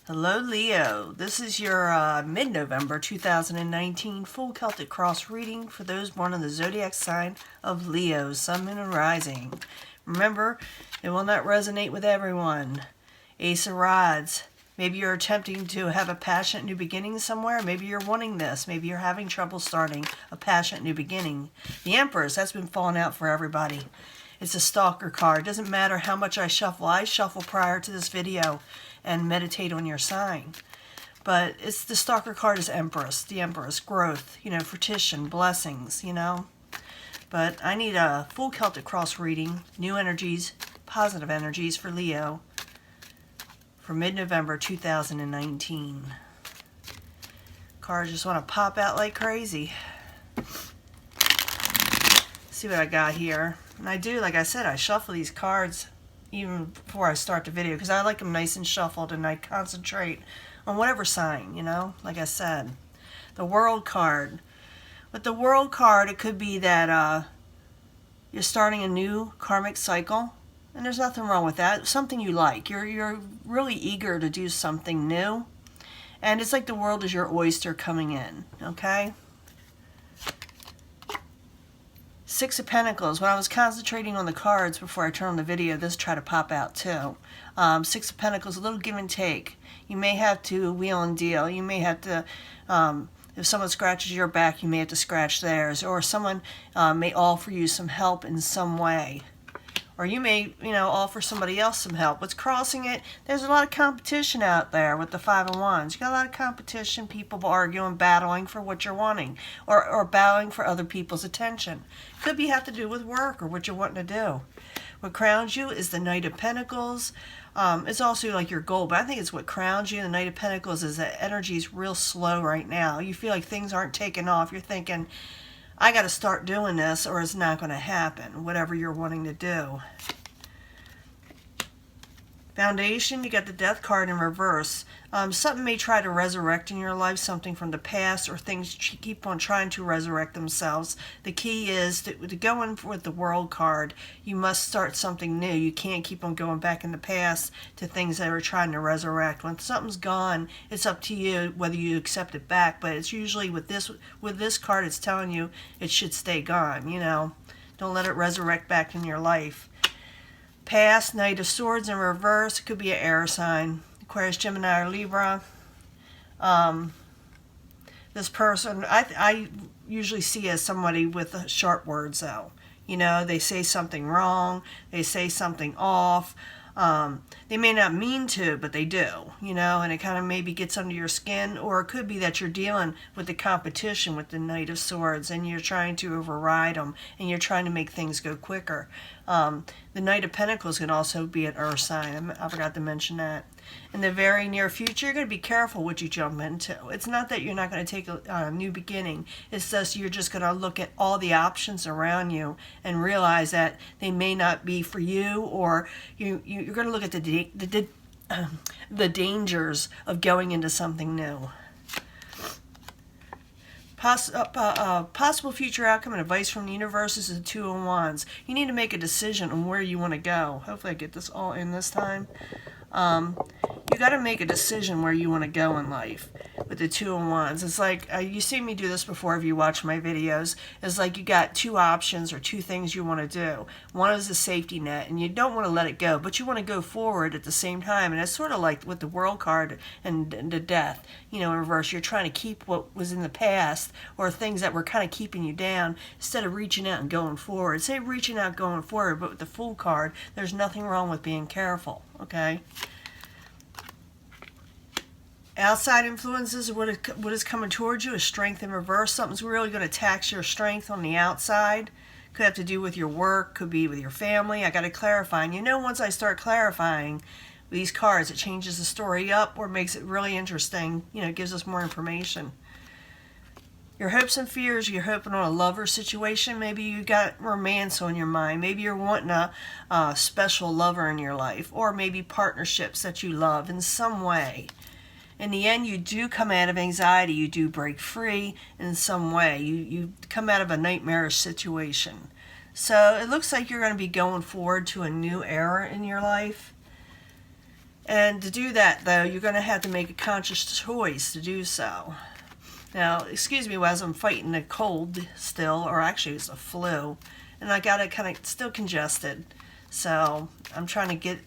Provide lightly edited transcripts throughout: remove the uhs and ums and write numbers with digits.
Hello Leo, this is your mid-November 2019 full Celtic Cross reading for those born in the zodiac sign of Leo, Sun, Moon, and Rising. Remember, it will not resonate with everyone. Ace of Rods. Maybe you're attempting to have a passionate new beginning somewhere. Maybe you're wanting this. Maybe you're having trouble starting a passionate new beginning. The Empress, that's been falling out for everybody. It's a stalker card. It doesn't matter how much I shuffle prior to this video and meditate on your sign. But it's the stalker card is Empress, the Empress, growth, fruition, blessings, But I need a full Celtic Cross reading, new energies, positive energies for Leo for mid-November 2019. Cards just want to pop out like crazy. See what I got here. And I do, like I said, I shuffle these cards even before I start the video because I like them nice and shuffled, and I concentrate on whatever sign, like I said. The World card. With the World card, it could be that you're starting a new karmic cycle, and there's nothing wrong with that. Something you like. You're really eager to do something new, and it's like the world is your oyster coming in, okay? Six of Pentacles. When I was concentrating on the cards before I turned on the video, this tried to pop out too. Six of Pentacles, a little give and take. You may have to wheel and deal. You may have to, if someone scratches your back, you may have to scratch theirs. Or someone may offer you some help in some way. Or you may, offer somebody else some help. What's crossing it? There's a lot of competition out there with the Five of Wands. You got a lot of competition, people arguing, battling for what you're wanting, or battling for other people's attention. Could be have to do with work or what you're wanting to do. What crowns you is the Knight of Pentacles. It's also like your goal, but I think it's what crowns you. The Knight of Pentacles is that energy is real slow right now. You feel like things aren't taking off. You're thinking, I got to start doing this or it's not going to happen, whatever you're wanting to do. Foundation, you got the Death card in reverse. Something may try to resurrect in your life, something from the past, or things keep on trying to resurrect themselves. The key is to go in with the World card. You must start something new. You can't keep on going back in the past to things that are trying to resurrect. When something's gone, it's up to you whether you accept it back. But it's usually with this card, it's telling you it should stay gone. Don't let it resurrect back in your life. Past, Knight of Swords in reverse. It could be an air sign. Aquarius, Gemini, or Libra. This person, I usually see as somebody with sharp words, though. They say something wrong. They say something off. They may not mean to, but they do, and it kind of maybe gets under your skin. Or it could be that you're dealing with the competition with the Knight of Swords, and you're trying to override them, and you're trying to make things go quicker. The Knight of Pentacles can also be an earth sign. I forgot to mention that. In the very near future, you're going to be careful what you jump into. It's not that you're not going to take a new beginning. It's just you're just going to look at all the options around you and realize that they may not be for you, or you're going to look at the dangers of going into something new. Possible future outcome and advice from the universe is the Two of Wands. You need to make a decision on where you want to go. Hopefully I get this all in this time. You got to make a decision where you want to go in life with the Two of Wands. It's like, you see me do this before if you watch my videos. It's like you got two options or two things you want to do. One is a safety net, and you don't want to let it go, but you want to go forward at the same time. And it's sort of like with the World card and the Death, in reverse. You're trying to keep what was in the past or things that were kind of keeping you down instead of reaching out and going forward. Say reaching out, going forward, but with the Fool card, there's nothing wrong with being careful, okay? Outside influences, what is coming towards you is strength in reverse. Something's really going to tax your strength on the outside. Could have to do with your work, could be with your family. I got to clarify. And once I start clarifying these cards, it changes the story up or makes it really interesting. It gives us more information. Your hopes and fears, you're hoping on a lover situation. Maybe you got romance on your mind. Maybe you're wanting a special lover in your life. Or maybe partnerships that you love in some way. In the end, you do come out of anxiety. You do break free in some way. You come out of a nightmarish situation. So it looks like you're going to be going forward to a new era in your life. And to do that, though, you're going to have to make a conscious choice to do so. Now, excuse me as I'm fighting a cold still, or actually it's a flu, and I got it kind of still congested. So I'm trying to get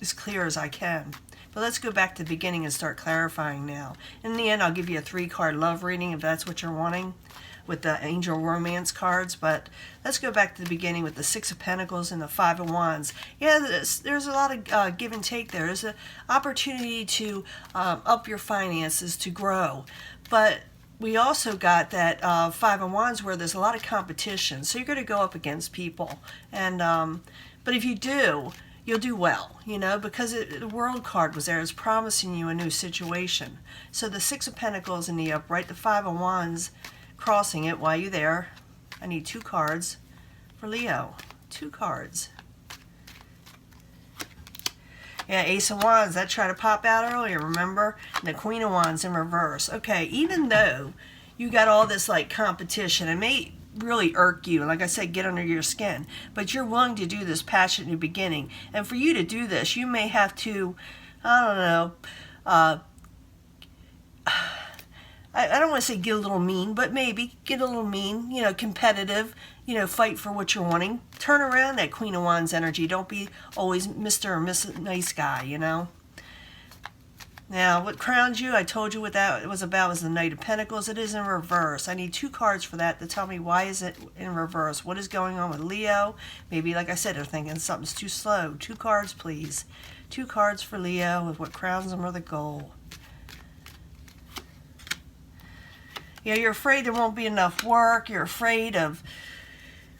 as clear as I can. But let's go back to the beginning and start clarifying now. In the end, I'll give you a 3-card love reading if that's what you're wanting, with the Angel Romance cards. But let's go back to the beginning with the 6 of Pentacles and the 5 of Wands. Yeah, there's a lot of give and take there. There's an opportunity to up your finances, to grow. But we also got that 5 of Wands where there's a lot of competition. So you're going to go up against people. And but if you do, you'll do well, you know, because the World card was there. It's promising you a new situation. So the 6 of Pentacles in the upright, the 5 of Wands crossing it while you're there. I need 2 cards for Leo. 2 cards. Yeah, Ace of Wands, that tried to pop out earlier, remember? And the Queen of Wands in reverse. Okay, even though you got all this like competition, it may really irk you, and like I said, get under your skin, but you're willing to do this passion in the beginning. And for you to do this, you may have to, I don't know, I don't want to say get a little mean, but maybe get a little mean, you know, competitive, you know, fight for what you're wanting. Turn around that Queen of Wands energy. Don't be always Mr. or Miss Nice Guy, you know. Now, what crowns you, I told you what that was about, was the Knight of Pentacles. It is in reverse. I need 2 cards for that to tell me why is it in reverse. What is going on with Leo? Maybe, like I said, they're thinking something's too slow. 2 cards, please. 2 cards for Leo with what crowns them or the goal. Yeah, you're afraid there won't be enough work. You're afraid of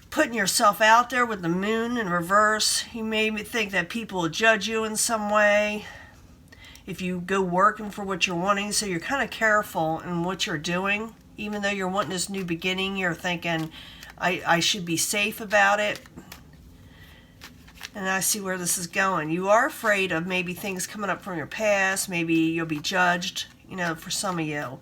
putting yourself out there with the Moon in reverse. You may think that people will judge you in some way if you go working for what you're wanting. So you're kind of careful in what you're doing. Even though you're wanting this new beginning, you're thinking, I should be safe about it. And I see where this is going. You are afraid of maybe things coming up from your past. Maybe you'll be judged, you know, for some of you.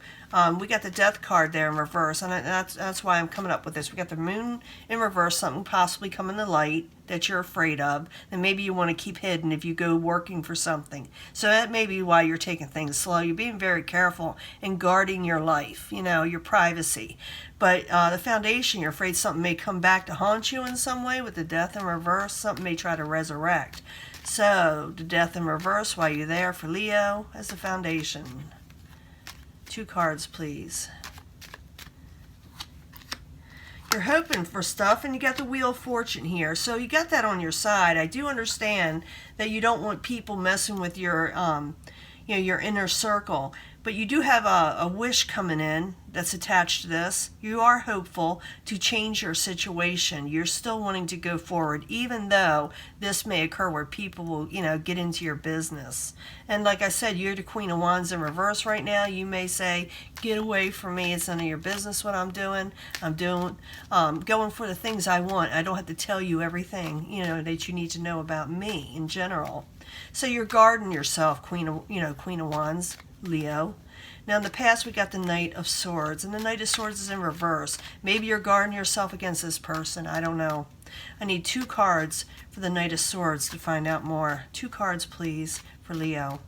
We got the Death card there in reverse, and that's why I'm coming up with this. We got the Moon in reverse, something possibly coming to light that you're afraid of, and maybe you want to keep hidden if you go working for something. So that may be why you're taking things slow. You're being very careful and guarding your life, you know, your privacy. But the Foundation, you're afraid something may come back to haunt you in some way with the Death in reverse. Something may try to resurrect. So the Death in reverse while you're there for Leo as the Foundation. 2 cards, please. You're hoping for stuff, and you got the Wheel of Fortune here. So you got that on your side. I do understand that you don't want people messing with your, you know, your inner circle. But you do have a wish coming in that's attached to this. You are hopeful to change your situation. You're still wanting to go forward, even though this may occur where people will, you know, get into your business. And like I said, you're the Queen of Wands in reverse right now. You may say, get away from me. It's none of your business what I'm doing. I'm doing, going for the things I want. I don't have to tell you everything, you know, that you need to know about me in general. So you're guarding yourself, Queen of Wands, Leo. Now in the past we got the Knight of Swords, and the Knight of Swords is in reverse. Maybe you're guarding yourself against this person. I don't know. I need 2 cards for the Knight of Swords to find out more. 2 cards, please, for Leo.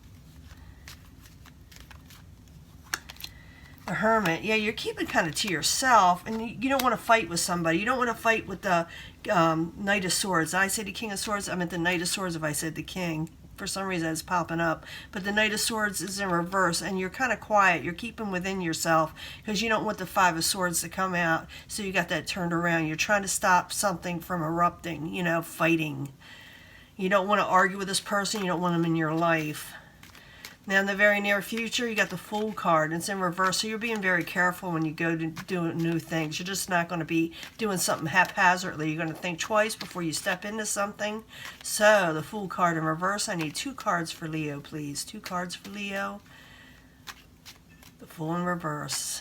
The Hermit. Yeah, you're keeping kind of to yourself, and you don't want to fight with somebody. You don't want to fight with the Knight of Swords. I say the King of Swords. I meant the Knight of Swords if I said the King. For some reason it's popping up. But the Knight of Swords is in reverse, and you're kind of quiet. You're keeping within yourself because you don't want the 5 of Swords to come out. So you got that turned around. You're trying to stop something from erupting, you know, fighting. You don't want to argue with this person. You don't want them in your life. Now in the very near future, you got the Fool card, and it's in reverse, so you're being very careful when you go to do new things. You're just not going to be doing something haphazardly. You're going to think twice before you step into something. So the Fool card in reverse, I need 2 cards for Leo, please. 2 cards for Leo. The Fool in reverse.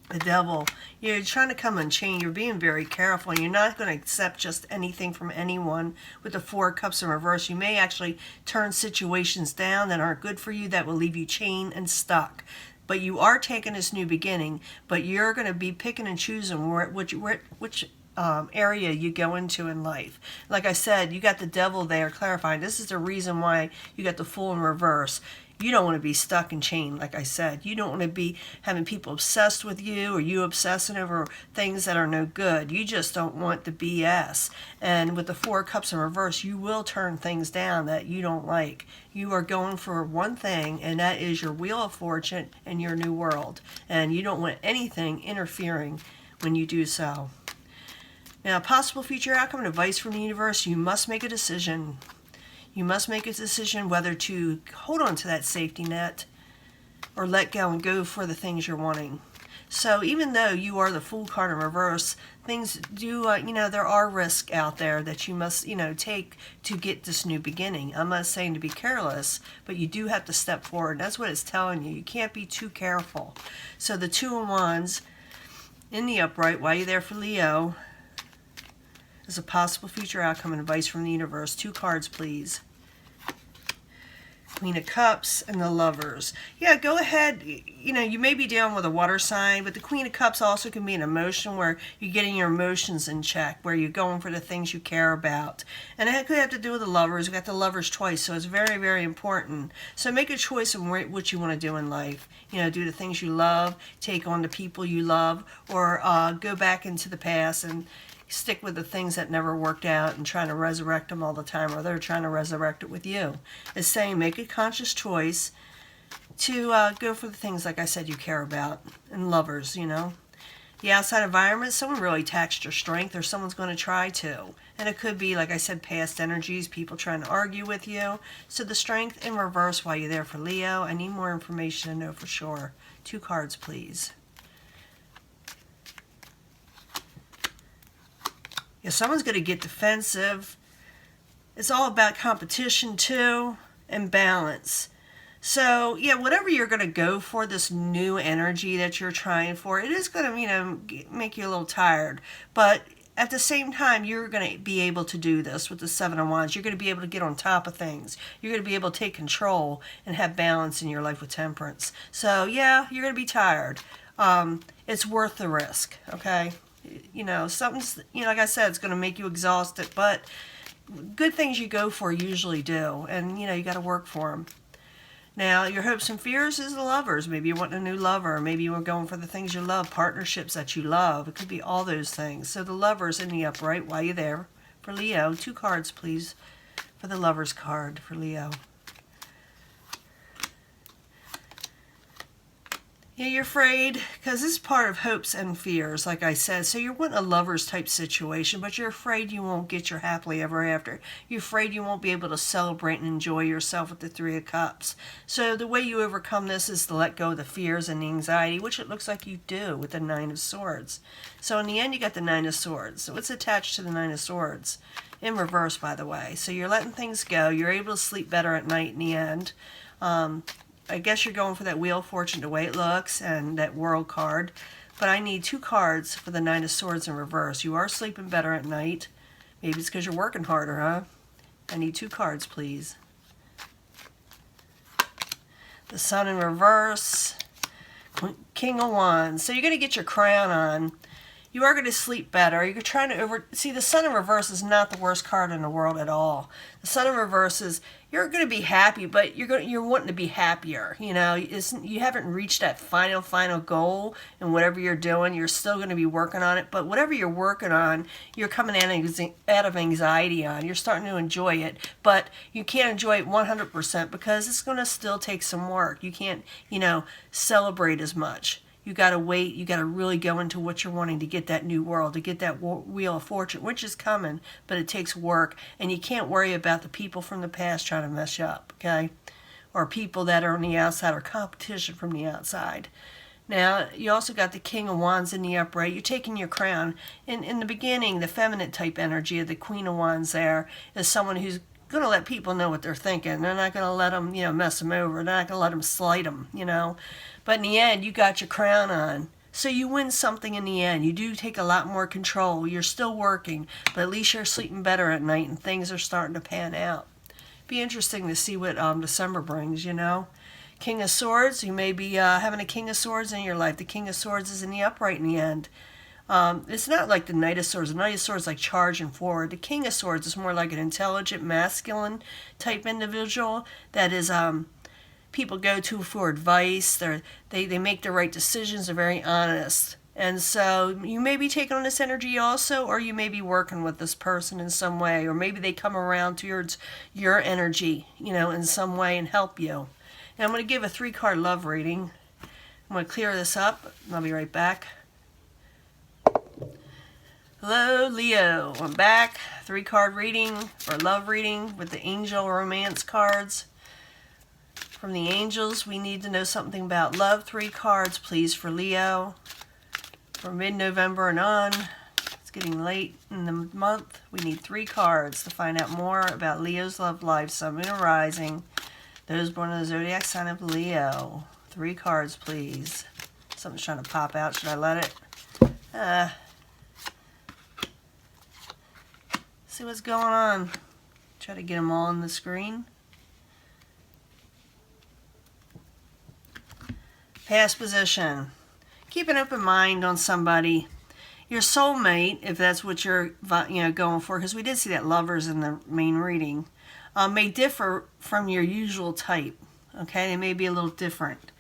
The Devil. You're trying to come unchained. You're being very careful. And you're not going to accept just anything from anyone with the 4 cups in reverse. You may actually turn situations down that aren't good for you, that will leave you chained and stuck. But you are taking this new beginning, but you're going to be picking and choosing which area you go into in life. Like I said, you got the devil there clarifying. This is the reason why you got the Fool in reverse. You don't want to be stuck and chained, like I said. You don't want to be having people obsessed with you or you obsessing over things that are no good. You just don't want the BS. And with the Four of Cups in reverse, you will turn things down that you don't like. You are going for one thing, and that is your Wheel of Fortune and your new world. And you don't want anything interfering when you do so. Now, possible future outcome and advice from the universe, you must make a decision. You must make a decision whether to hold on to that safety net or let go and go for the things you're wanting. So even though you are the Fool card in reverse, things do, there are risks out there that you must, take to get this new beginning. I'm not saying to be careless, but you do have to step forward. That's what it's telling you. You can't be too careful. So the Two of Wands in the upright, while you're there for Leo, is a possible future outcome and advice from the universe. 2 cards, please. Queen of Cups and the Lovers. Yeah, go ahead. You may be dealing with a water sign, but the Queen of Cups also can be an emotion where you're getting your emotions in check, where you're going for the things you care about. And it could have to do with the Lovers. We got the Lovers twice, so it's very, very important. So make a choice on what you want to do in life. Do the things you love, take on the people you love, or go back into the past and stick with the things that never worked out and trying to resurrect them all the time, or they're trying to resurrect it with you. It's saying make a conscious choice to go for the things, like I said, you care about. And Lovers, The outside environment, someone really taxed your strength, or someone's going to try to. And it could be, like I said, past energies, people trying to argue with you. So the Strength in reverse while you're there for Leo. I need more information to know for sure. 2 cards, please. Yeah, someone's going to get defensive. It's all about competition too, and balance. So yeah, whatever you're going to go for, this new energy that you're trying for, it is going to, make you a little tired. But at the same time, you're going to be able to do this with the Seven of Wands. You're going to be able to get on top of things. You're going to be able to take control and have balance in your life with Temperance. So yeah, you're going to be tired. It's worth the risk, okay? Something's, like I said, it's going to make you exhausted, but good things you go for usually do, and, you got to work for them. Now, your hopes and fears is the Lovers. Maybe you're wanting a new lover. Maybe you were going for the things you love, partnerships that you love. It could be all those things. So the Lovers in the upright while you're there for Leo. 2 cards, please, for the Lovers card for Leo. Yeah, you're afraid, because this is part of hopes and fears, like I said. So you're wanting a Lovers type situation, but you're afraid you won't get your happily ever after. You're afraid you won't be able to celebrate and enjoy yourself with the 3 of Cups. So the way you overcome this is to let go of the fears and the anxiety, which it looks like you do with the 9 of Swords. So in the end, you got the 9 of Swords. So it's attached to the 9 of Swords. In reverse, by the way. So you're letting things go. You're able to sleep better at night in the end. I guess you're going for that Wheel of Fortune the way it looks and that World card. But I need 2 cards for the 9 of Swords in reverse. You are sleeping better at night. Maybe it's because you're working harder, huh? I need 2 cards, please. The Sun in reverse. King of Wands. So you're going to get your crown on. You are going to sleep better. You're trying to see, the Sun in reverse is not the worst card in the world at all. The Sun in reverse is, you're going to be happy, but you're wanting to be happier. You haven't reached that final goal, and whatever you're doing, you're still going to be working on it. But whatever you're working on, you're coming out of anxiety on. You're starting to enjoy it, but you can't enjoy it 100% because it's going to still take some work. You can't, celebrate as much. You got to wait. You got to really go into what you're wanting to get that new world, to get that Wheel of Fortune, which is coming, but it takes work. And you can't worry about the people from the past trying to mess you up, okay? Or people that are on the outside, or competition from the outside. Now, you also got the King of Wands in the upright. You're taking your crown. In the beginning, the feminine type energy of the Queen of Wands there is someone who's going to let people know what they're thinking. They're not going to let them, mess them over. They're not going to let them slight them, But in the end, you got your crown on. So you win something in the end. You do take a lot more control. You're still working, but at least you're sleeping better at night and things are starting to pan out. Be interesting to see what December brings, King of Swords, you may be having a King of Swords in your life. The King of Swords is in the upright in the end. It's not like the Knight of Swords. The Knight of Swords is like charging forward. The King of Swords is more like an intelligent, masculine type individual that is people go to for advice. They make the right decisions. They're very honest. And so you may be taking on this energy also, or you may be working with this person in some way, or maybe they come around towards your energy, in some way and help you. And I'm going to give a 3-card love reading. I'm going to clear this up. I'll be right back. Hello, Leo. I'm back. 3-card reading or love reading with the angel romance cards. From the angels, we need to know something about love. 3 cards, please, for Leo. For mid-November and on. It's getting late in the month. We need 3 cards to find out more about Leo's love life, Sun, Moon, and Rising. Those born in the zodiac sign of Leo. 3 cards, please. Something's trying to pop out. Should I let it? See what's going on. Try to get them all on the screen. Past position. Keep an open mind on somebody. Your soulmate, if that's what you're going for, because we did see that lovers in the main reading, may differ from your usual type. Okay, they may be a little different.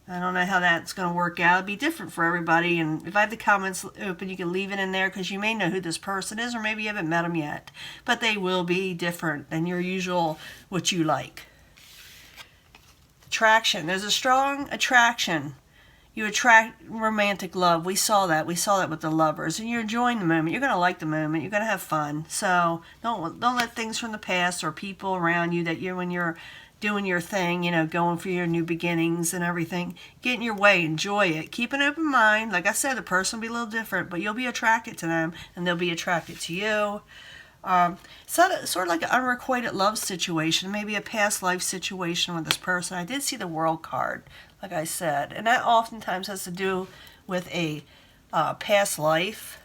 I don't know how that's going to work out. It'll be different for everybody. And if I have the comments open, you can leave it in there because you may know who this person is, or maybe you haven't met them yet. But they will be different than your usual, what you like. Attraction. There's a strong attraction. You attract romantic love. We saw that. We saw that with the lovers. And you're enjoying the moment. You're going to like the moment. You're going to have fun. So don't let things from the past or people around you that when you're doing your thing, going for your new beginnings and everything, get in your way. Enjoy it. Keep an open mind. Like I said, the person will be a little different, but you'll be attracted to them and they'll be attracted to you. Sort of like an unrequited love situation, maybe a past life situation with this person. I did see the World card, like I said, and that oftentimes has to do with a past life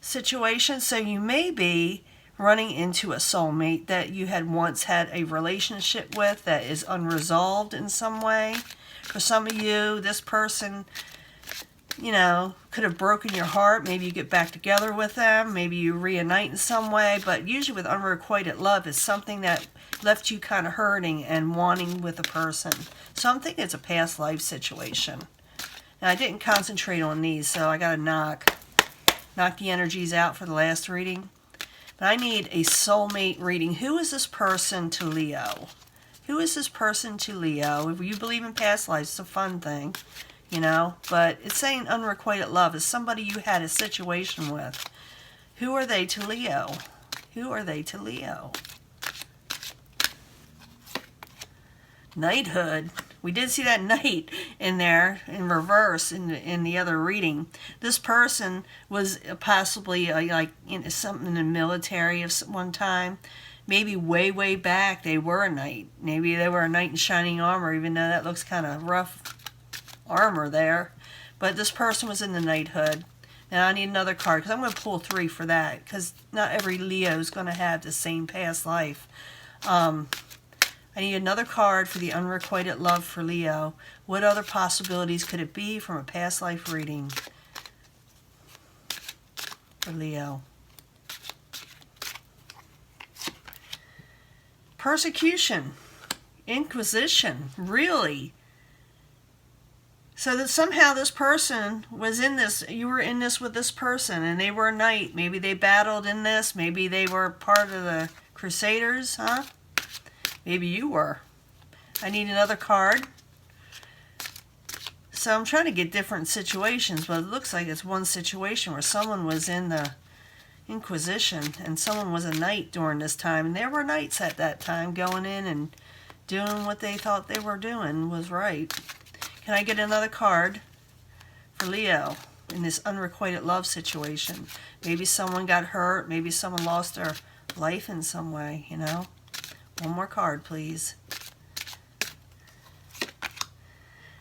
situation. So you may be running into a soulmate that you had once had a relationship with that is unresolved in some way. For some of you, this person, could have broken your heart. Maybe you get back together with them. Maybe you reunite in some way. But usually with unrequited love is something that left you kind of hurting and wanting with a person. So I'm thinking it's a past life situation. Now I didn't concentrate on these, so I got to knock the energies out for the last reading. But I need a soulmate reading. Who is this person to Leo? Who is this person to Leo? If you believe in past lives, it's a fun thing. But it's saying unrequited love is somebody you had a situation with. Who are they to Leo? Who are they to Leo? Knighthood. We did see that knight in there in reverse in the other reading. This person was possibly something in the military of one time. Maybe way back they were a knight. Maybe they were a knight in shining armor, even though that looks kind of rough armor there. But this person was in the knighthood. Now I need another card because I'm going to pull 3 for that, because not every Leo is going to have the same past life. I need another card for the unrequited love for Leo. What other possibilities could it be from a past life reading for Leo? Persecution. Inquisition. Really? So that somehow this person was in this, you were in this with this person, and they were a knight. Maybe they battled in this. Maybe they were part of the Crusaders, huh? Maybe you were. I need another card. So I'm trying to get different situations, but it looks like it's one situation where someone was in the Inquisition and someone was a knight during this time. And there were knights at that time going in and doing what they thought they were doing was right. Can I get another card for Leo in this unrequited love situation? Maybe someone got hurt. Maybe someone lost their life in some way, One more card, please.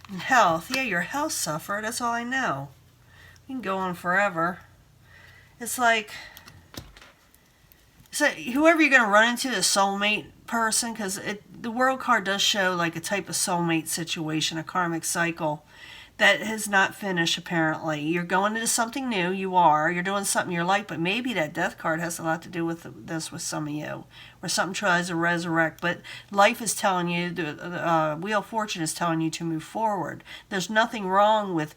And health. Yeah, your health suffered. That's all I know. You can go on forever. It's like, so whoever you're going to run into, the soulmate person, because the World card does show like a type of soulmate situation, a karmic cycle. that has not finished apparently. You're going into something new, you're doing something you like, but maybe that death card has a lot to do with this with some of you, where something tries to resurrect, but life is telling you, the Wheel of Fortune is telling you to move forward. There's nothing wrong with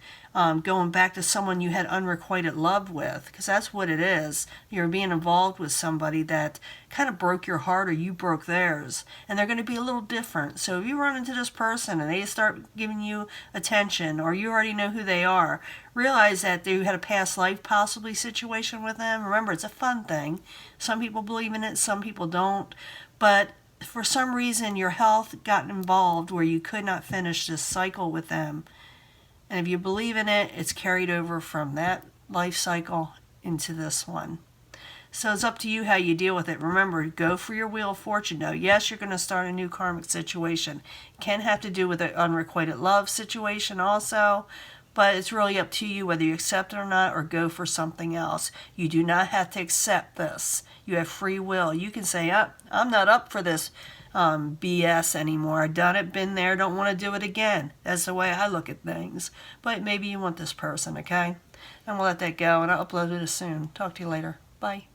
going back to someone you had unrequited love with, because that's what it is. You're being involved with somebody that kind of broke your heart or you broke theirs, and they're going to be a little different. So if you run into this person and they start giving you attention, or you already know who they are, realize that you had a past life possibly situation with them. Remember, it's a fun thing. Some people believe in it, some people don't, but for some reason your health got involved where you could not finish this cycle with them. And if you believe in it, it's carried over from that life cycle into this one. So it's up to you how you deal with it. Remember, go for your Wheel of Fortune. Now, yes, you're going to start a new karmic situation. It can have to do with an unrequited love situation also, but it's really up to you whether you accept it or not, or go for something else. You do not have to accept this. You have free will. You can say, I'm not up for this BS anymore. I've done it, been there, don't want to do it again. That's the way I look at things. But maybe you want this person, okay? And we'll let that go, and I'll upload it soon. Talk to you later. Bye.